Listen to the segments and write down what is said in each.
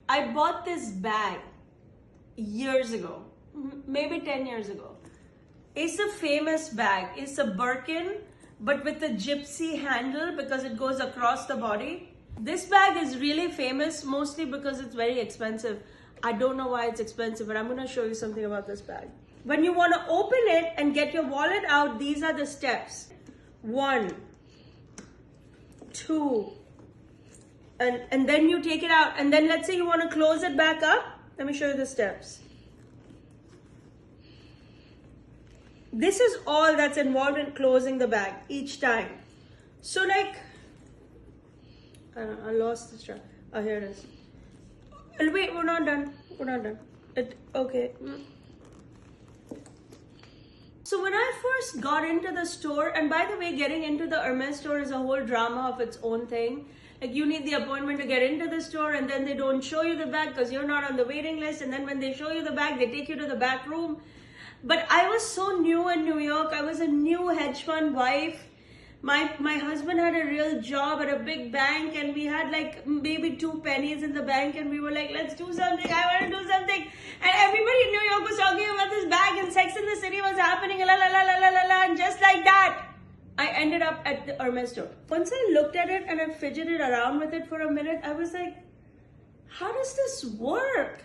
I bought this bag years ago, maybe 10 years ago. It's a famous bag. It's a Birkin, but with a gypsy handle because it goes across the body. This bag is really famous mostly because it's very expensive. I don't know why it's expensive, but I'm going to show you something about this bag. When you want to open it and get your wallet out, these are the steps. 1, 2, and then you take it out. And then let's say you want to close it back up. Let me show you the steps. This is all that's involved in closing the bag each time. So like, I lost the strap. Oh, here it is. Wait, we're not done. We're not done. Okay. So when I first got into the store, and by the way, getting into the Hermes store is a whole drama of its own thing. Like you need the appointment to get into the store, and then they don't show you the bag because you're not on the waiting list. And then when they show you the bag, they take you to the back room. But I was so new in New York. I was a new hedge fund wife. My husband had a real job at a big bank, and we had like maybe 2 pennies in the bank, and we were like, let's do something. I want to do something. And everybody in New York was talking about this bag, and Sex in the City was happening, la la la la la la la, and just like that, I ended up at the Hermes store. Once I looked at it and I fidgeted around with it for a minute, I was like, how does this work?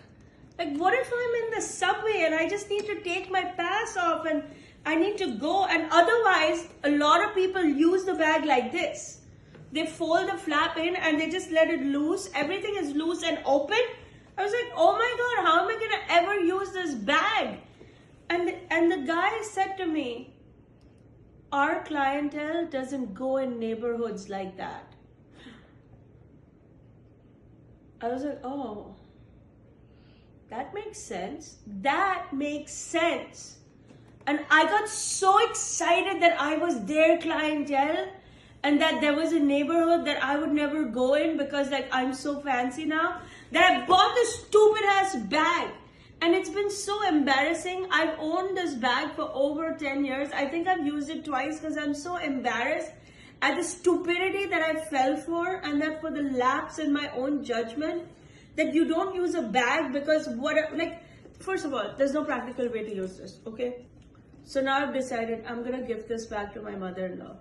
Like, what if I'm in the subway and I just need to take my pass off and I need to go? And otherwise, a lot of people use the bag like this. They fold the flap in and they just let it loose. Everything is loose and open. I was like, oh my God, how am I going to ever use this bag? And the guy said to me, our clientele doesn't go in neighborhoods like that. I was like, oh. That makes sense. That makes sense. And I got so excited that I was their clientele and that there was a neighborhood that I would never go in because like I'm so fancy now that I bought this stupid ass bag. And it's been so embarrassing. I've owned this bag for over 10 years. I think I've used it twice because I'm so embarrassed at the stupidity that I fell for and that for the lapse in my own judgment. That you don't use a bag because first of all, there's no practical way to use this, okay? So now I've decided I'm gonna give this bag to my mother-in-law.